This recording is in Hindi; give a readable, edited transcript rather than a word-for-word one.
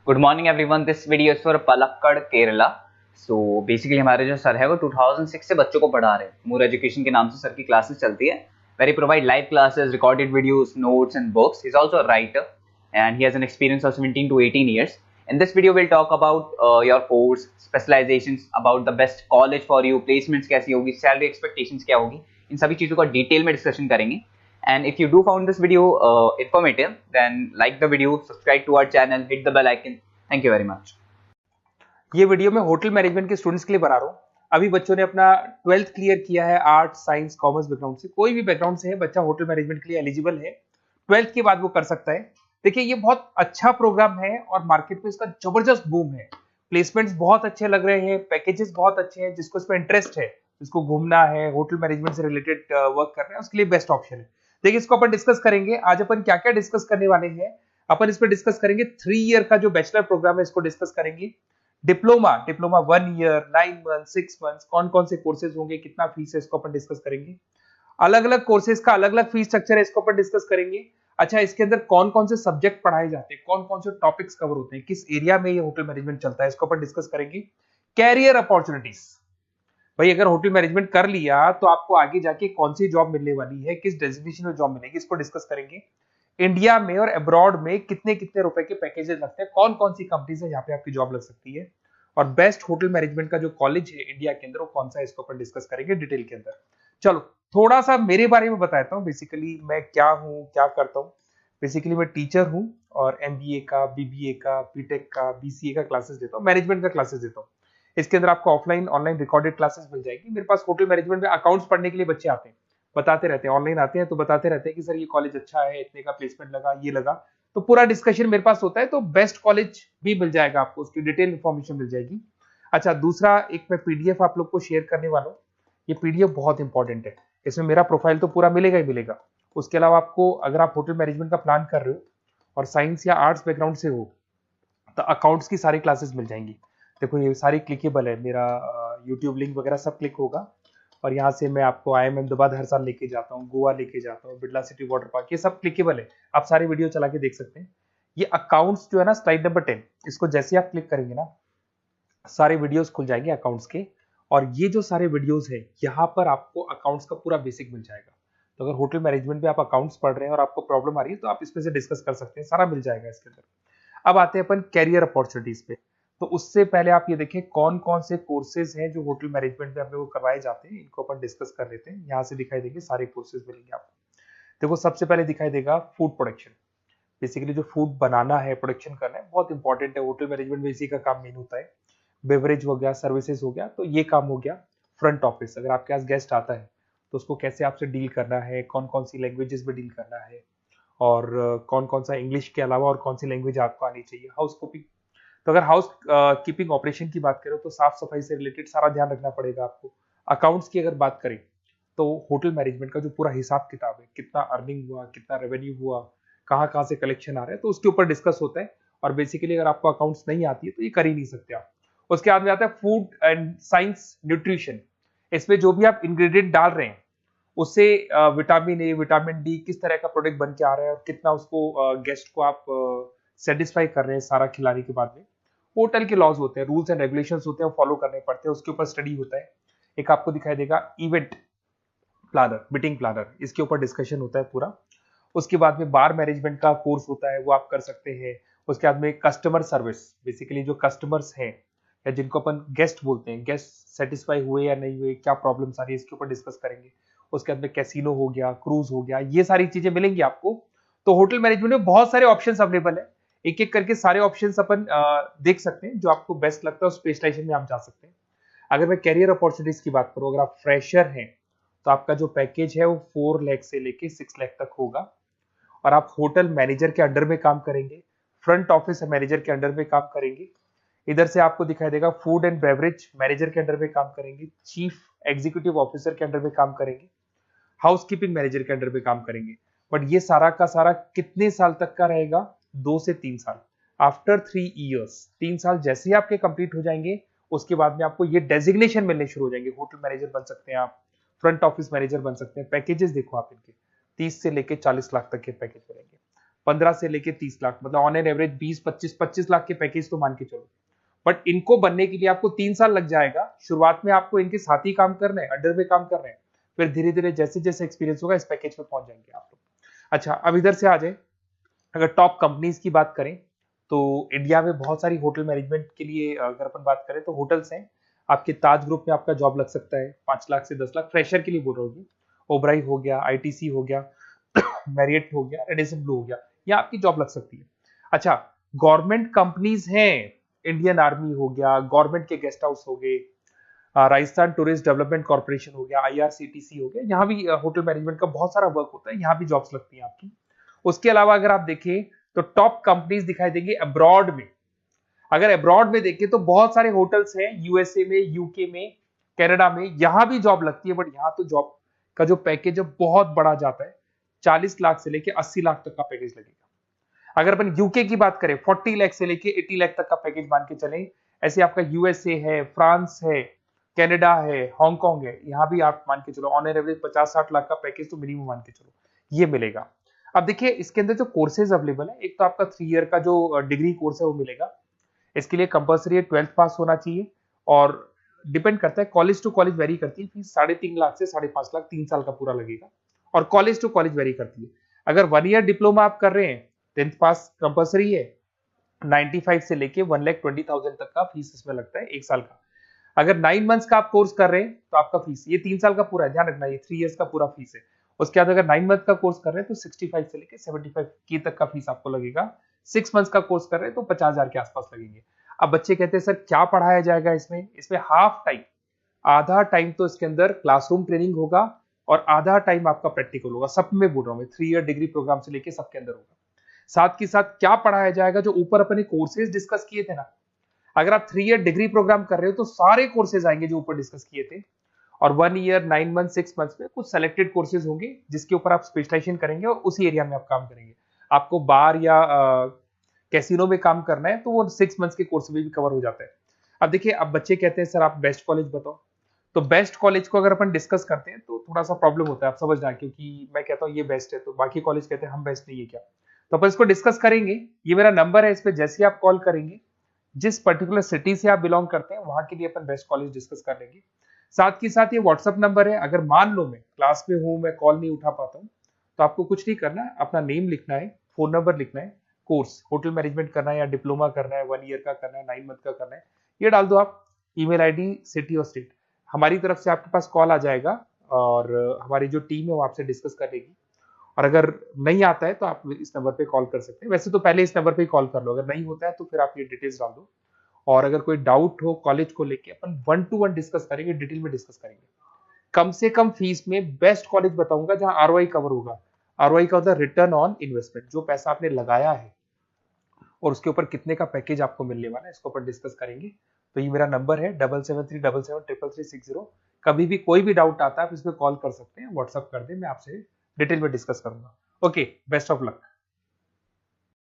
Good morning everyone, this video is for Palakkad Kerala. So basically हमारे जो सर है वो 2006 से बच्चों को पढ़ा रहे हैं। मूर एजुकेशन के नाम से सर की क्लासेस चलती है, where he provide live classes, recorded videos, notes and books. He is also a writer and he has an experience of 17 to 18 years. In this video, we'll talk about your course, specializations, about the best college for you, placements कैसी होगी, salary expectations क्या होगी, इन सभी चीज़ों का डिटेल में डिस्कशन करेंगे। And if you do found this video informative, then like the video, subscribe to our channel, hit the bell icon. Thank you very much. ये वीडियो मैं होटल मैनेजमेंट के स्टूडेंट्स के लिए बना रहा हूँ। अभी बच्चों ने अपना 12th क्लियर किया है, आर्ट, साइंस, कॉमर्स बैकग्राउंड से, कोई भी बैकग्राउंड से है बच्चा होटल मैनेजमेंट के लिए एलिजिबल है। 12th के बाद वो कर सकता है। देखिए, ये बहुत अच्छा प्रोग्राम है और मार्केट में इसका जबरदस्त बूम है। प्लेसमेंट्स बहुत अच्छे लग रहे हैं, पैकेजेस बहुत अच्छे हैं। जिसको इसमें इंटरेस्ट है, जिसको घूमना है, होटल मैनेजमेंट से रिलेटेड वर्क कर रहे हैं, उसके लिए बेस्ट ऑप्शन है। देखिए, इसको अपन डिस्कस करेंगे। आज अपन क्या क्या डिस्कस करने वाले हैं, अपन इस पर डिस्कस करेंगे 3 ईयर का जो बैचलर प्रोग्राम है, इसको डिस्कस करेंगे। डिप्लोमा 1 ईयर, 9 मंथ, 6 मंथ, कौन कौन से कोर्सेज होंगे, कितना फीस है, इसको अपन डिस्कस करेंगे। अलग अलग कोर्सेज का अलग अलग फीस स्ट्रक्चर है, इसको अपन डिस्कस करेंगे। अच्छा, इसके अंदर कौन कौन से सब्जेक्ट पढ़ाए जाते हैं, कौन कौन से टॉपिक्स कवर होते हैं, किस एरिया में ये होटल मैनेजमेंट चलता है, इसको अपन डिस्कस करेंगे। कैरियर अपॉर्चुनिटीज, भाई अगर होटल मैनेजमेंट कर लिया तो आपको आगे जाके कौन सी जॉब मिलने वाली है, किस डेजिग्नेशन में जॉब मिलेगी, इसको डिस्कस करेंगे। इंडिया में और अब्रॉड में कितने कितने रुपए के पैकेजेस लगते हैं, कौन कौन सी कंपनीज है यहाँ पे आपकी जॉब लग सकती है, और बेस्ट होटल मैनेजमेंट का जो कॉलेज है इंडिया के अंदर वो कौन सा है, इसको अपन डिस्कस करेंगे डिटेल के अंदर। चलो थोड़ा सा मेरे बारे में बताता हूँ। बेसिकली मैं क्या हूँ, क्या करता हूँ। बेसिकली मैं टीचर हूँ और एमबीए का, बीबीए का, बीटेक का, बीसीए का क्लासेस देता हूँ, मैनेजमेंट का क्लासेस देता हूँ। इसके अंदर आपको ऑफलाइन ऑनलाइन रिकॉर्डेड क्लासेस मिल जाएगी। मेरे पास होटल मैनेजमेंट में अकाउंट्स पढ़ने के लिए बच्चे आते हैं, बताते रहते हैं, ऑनलाइन आते हैं तो बताते रहते हैं कि सर ये कॉलेज अच्छा है, इतने का प्लेसमेंट लगा, ये लगा। तो पूरा डिस्कशन मेरे पास होता है, तो बेस्ट कॉलेज भी मिल जाएगा आपको, उसकी डिटेल इंफॉर्मेशन मिल जाएगी। अच्छा, दूसरा एक मैं पीडीएफ आप लोग को शेयर करने वाला हूँ। ये पीडीएफ बहुत इंपॉर्टेंट है, इसमें मेरा प्रोफाइल तो पूरा मिलेगा ही मिलेगा। उसके अलावा आपको, अगर आप होटल मैनेजमेंट का प्लान कर रहे हो और साइंस या आर्ट्स बैकग्राउंड से हो, तो अकाउंट्स की सारी क्लासेस मिल जाएंगी। देखो ये सारी क्लिकेबल है, मेरा यूट्यूब लिंक वगैरह सब क्लिक होगा। और यहाँ से मैं आपको IIM अहमदाबाद हर साल लेके जाता हूँ, गोवा लेके जाता हूँ, बिरला सिटी वाटर पार्क, ये सब क्लिकेबल है। आप सारी वीडियो चला के देख सकते हैं। ये अकाउंट्स जो है ना, स्लाइड नंबर 10, इसको जैसे आप क्लिक करेंगे ना, सारे वीडियोस खुल जाएंगे अकाउंट्स के। और ये जो सारे वीडियोस है, यहाँ पर आपको अकाउंट्स का पूरा बेसिक मिल जाएगा। तो अगर होटल मैनेजमेंट में आप अकाउंट्स पढ़ रहे हैं और आपको प्रॉब्लम आ रही है, तो आप इसमें से डिस्कस कर सकते हैं, सारा मिल जाएगा इसके अंदर। अब आते हैं अपन कैरियर अपॉर्चुनिटीज पे। तो उससे पहले आप ये देखें कौन कौन से कोर्सेज हैं जो होटल मैनेजमेंट में अपने को करवाए जाते हैं, इनको अपन डिस्कस कर लेते हैं। यहाँ से दिखाई देंगे सारे कोर्सेज मिलेंगे आपको। देखो सबसे पहले दिखाई देगा फूड प्रोडक्शन। बेसिकली जो फूड बनाना है, प्रोडक्शन करना है, बहुत इंपॉर्टेंट है। होटल मैनेजमेंट में इसी का काम मेन होता है। बेवरेज हो गया, सर्विसेज हो गया, तो ये काम हो गया। फ्रंट ऑफिस, अगर आपके पास गेस्ट आता है तो उसको कैसे आपसे डील करना है, कौन कौन सी लैंग्वेजेस में डील करना है, और कौन कौन सा इंग्लिश के अलावा और कौन सी लैंग्वेज आपको आनी चाहिए। हाउस कीपिंग, तो अगर हाउस कीपिंग ऑपरेशन की बात करें तो साफ सफाई से रिलेटेड सारा ध्यान रखना पड़ेगा आपको। अकाउंट्स की अगर बात करें तो होटल मैनेजमेंट का जो पूरा हिसाब किताब है, कितना अर्निंग हुआ, कितना रेवेन्यू हुआ, कहाँ कहाँ से कलेक्शन आ रहा है, तो उसके ऊपर डिस्कस होता है। और बेसिकली अगर आपको अकाउंट्स नहीं आती है तो ये कर ही नहीं सकते आप। उसके बाद में आता है फूड एंड साइंस न्यूट्रिशन। इसमें जो भी आप इंग्रेडिएंट डाल रहे हैं उससे विटामिन ए, विटामिन डी, किस तरह का प्रोडक्ट बन के आ रहा है और कितना उसको गेस्ट को आप सेटिस्फाई कर रहे हैं सारा खिलाने के बाद में। होटल के लॉज होते हैं, रूल्स एंड रेगुलेशंस होते हैं, वो फॉलो करने पड़ते हैं, उसके ऊपर स्टडी होता है। एक आपको दिखाई देगा इवेंट प्लानर, मीटिंग प्लानर, इसके ऊपर डिस्कशन होता है पूरा। उसके बाद में बार मैनेजमेंट का कोर्स होता है, वो आप कर सकते हैं। उसके बाद में कस्टमर सर्विस, बेसिकली जो कस्टमर्स हैं या जिनको अपन गेस्ट बोलते हैं, गेस्ट सेटिस्फाई हुए या नहीं हुए, क्या प्रॉब्लम्स आ रही है, इसके ऊपर डिस्कस करेंगे। उसके बाद में कैसीनो हो गया, क्रूज हो गया, ये सारी चीजें मिलेंगी आपको। तो होटल मैनेजमेंट में बहुत सारे ऑप्शंस अवेलेबल है। एक एक करके सारे ऑप्शंस अपन देख सकते हैं, जो आपको बेस्ट लगता है उस स्पेशलाइजेशन में आप जा सकते हैं। अगर मैं कैरियर अपॉर्चुनिटीज की बात करूं, अगर आप फ्रेशर हैं तो आपका जो पैकेज है वो 4 लाख से लेके 6 लाख तक होगा। और आप होटल मैनेजर के अंडर में काम करेंगे, फ्रंट ऑफिस मैनेजर के अंडर में काम करेंगे। इधर से आपको दिखाई देगा फूड एंड बेवरेज मैनेजर के अंडर में काम करेंगे, चीफ एग्जीक्यूटिव ऑफिसर के अंडर में काम करेंगे, हाउसकीपिंग मैनेजर के अंडर में काम करेंगे। बट ये सारा का सारा कितने साल तक का रहेगा? 2 से 3 साल। आफ्टर 3 ईयर्स, 3 साल जैसे ही आपके कंप्लीट हो जाएंगे, उसके बाद में आपको ये डेजिग्नेशन मिलने शुरू हो जाएंगे। होटल मैनेजर बन सकते हैं आप, फ्रंट ऑफिस मैनेजर बन सकते हैं। पैकेजेस देखो आप इनके, 30 से लेके 40 लाख तक के पैकेज मिलेंगे। 15 से लेके 30 लाख, मतलब ऑन एन एवरेज 20-25 लाख के पैकेज तो मान के चलो। बट इनको बनने के लिए आपको 3 साल लग जाएगा। शुरुआत में आपको इनके साथ ही काम करना है, अंडर में काम कर रहे हैं, फिर धीरे धीरे जैसे जैसे एक्सपीरियंस होगा इस पैकेज पे पहुंच जाएंगे आप लोग। अच्छा, अब इधर से आ जाए, अगर टॉप कंपनीज की बात करें तो इंडिया में बहुत सारी होटल मैनेजमेंट के लिए अगर अपन बात करें तो होटल्स हैं। आपके ताज ग्रुप में आपका जॉब लग सकता है 5 लाख से 10 लाख, फ्रेशर के लिए बोल रहा हूँ। ओबराई हो गया, आईटीसी हो गया, मैरियट हो गया, रेडिसन ब्लू हो गया, यहाँ आपकी जॉब लग सकती है। अच्छा, गवर्नमेंट कंपनीज हैं, इंडियन आर्मी हो गया, गवर्नमेंट के गेस्ट हाउस हो गए, राजस्थान टूरिस्ट डेवलपमेंट कॉर्पोरेशन हो गया, आईआरसीटीसी हो गया, यहाँ भी होटल मैनेजमेंट का बहुत सारा वर्क होता है, यहाँ भी जॉब्स लगती हैं आपकी। उसके अलावा अगर आप देखें तो टॉप कंपनीज दिखाई देंगे अब्रॉड में। अगर अब्रॉड में देखें तो बहुत सारे होटल्स हैं यूएसए में, यूके में, कनाडा में, यहां भी जॉब लगती है। बट यहाँ तो जॉब का जो पैकेज है बहुत बड़ा जाता है, 40 लाख से लेके 80 लाख तक का पैकेज लगेगा। अगर अपन यूके की बात करें 40 लाख से लेके 80 लाख तक का पैकेज मान के चलें। ऐसे आपका यूएसए है, फ्रांस है, कनाडा है, हांगकांग है, यहाँ भी आप मान के चलो ऑन एन एवरेज 50-60 लाख का पैकेज तो मिनिमम मान के चलो ये मिलेगा। अब देखिए इसके अंदर जो कोर्सेज अवेलेबल है, एक तो आपका 3 ईयर का जो डिग्री कोर्स है वो मिलेगा। इसके लिए कंपलसरी 12th पास होना चाहिए और डिपेंड करता है, कॉलेज टू कॉलेज वेरी करती है। फीस 3.5 लाख से 5.5 लाख 3 साल का पूरा लगेगा, और कॉलेज टू कॉलेज वेरी करती है। अगर 1 ईयर डिप्लोमा आप कर रहे हैं, 10th पास कंपलसरी है, 95 से लेके 1,20,000 तक का फीस इसमें लगता है 1 साल का। अगर 9 मंथ्स का आप कोर्स कर रहे हैं तो आपका फीस, ये 3 साल का पूरा है, ध्यान रखना, ये 3 इयर्स का पूरा फीस है। उसके बाद अगर 9 मंथ का कोर्स कर रहे हैं तो 65 से लेके 75 के तक का फीस आपको लगेगा। 6 मंथ्स का कोर्स कर रहे हैं तो 50,000 के आसपास लगेंगे। अब बच्चे कहते हैं सर क्या पढ़ाया जाएगा इसमें? इसमें हाफ टाइम, आधा टाइम तो इसके अंदर क्लासरूम ट्रेनिंग होगा और आधा टाइम आपका प्रैक्टिकल होगा। सब में बोल रहा हूँ मैं, 3 ईयर डिग्री प्रोग्राम से लेके सबके अंदर होगा। साथ के साथ क्या पढ़ाया जाएगा, जो ऊपर अपने कोर्सेज डिस्कस किए थे ना, अगर आप 3 ईयर डिग्री प्रोग्राम कर रहे हो तो सारे कोर्सेज आएंगे जो ऊपर डिस्कस किए थे। और 1 ईयर, 9 मंथ, 6 मंथ्स में कुछ सेलेक्टेड कोर्सेज होंगे जिसके ऊपर आप स्पेशलाइजेशन करेंगे और उसी एरिया में आप काम करेंगे। आपको बार या कैसीनो में काम करना है तो वो 6 मंथ्स के कोर्स में भी कवर हो जाता है। अब देखिए, अब बच्चे कहते हैं सर आप बेस्ट कॉलेज बताओ। तो बेस्ट कॉलेज को अगर अपन डिस्कस करते हैं तो थोड़ा सा प्रॉब्लम होता है, आप समझना, क्योंकि मैं कहता हूँ ये बेस्ट है तो बाकी कॉलेज कहते हैं हम बेस्ट नहीं है क्या। तो अपन इसको डिस्कस करेंगे। ये मेरा नंबर है, इस पे जैसे आप कॉल करेंगे, जिस पर्टिकुलर सिटी से आप बिलोंग करते हैं वहां के लिए अपन बेस्ट कॉलेज डिस्कस कर लेंगे। साथ ही साथ ये व्हाट्सअप नंबर है, अगर मान लो मैं क्लास में हूं, मैं कॉल नहीं उठा पाता हूँ, तो आपको कुछ नहीं करना है, अपना नेम लिखना है, फोन नंबर लिखना है, कोर्स होटल मैनेजमेंट करना है या डिप्लोमा करना है, 1 ईयर का करना है, 9 मंथ का करना है, ये डाल दो आप, ईमेल आईडी, सिटी और स्टेट। हमारी तरफ से आपके पास कॉल आ जाएगा और हमारी जो टीम है वो आपसे डिस्कस कर लेगी। और अगर नहीं आता है तो आप इस नंबर पे कॉल कर सकते हैं। वैसे तो पहले इस नंबर पे कॉल कर लो, अगर नहीं होता है तो फिर आप ये डिटेल्स डाल दो। और अगर कोई डाउट हो कॉलेज को लेके, अपन 1 to 1 डिस्कस करेंगे, डिटेल में डिस्कस करेंगे। कम से कम फीस में बेस्ट कॉलेज बताऊंगा जहां आरओआई कवर होगा। आरओआई का होता है रिटर्न ऑन इन्वेस्टमेंट, जो पैसा आपने लगाया है और उसके ऊपर कितने का पैकेज आपको मिलने वाला है, इसको अपन डिस्कस करेंगे। तो ये मेरा नंबर है 7737733360। कभी भी कोई भी डाउट आता है आप इस पर कॉल कर सकते हैं, व्हाट्सअप कर दे, मैं आपसे डिटेल में डिस्कस करूंगा। Okay, best of luck.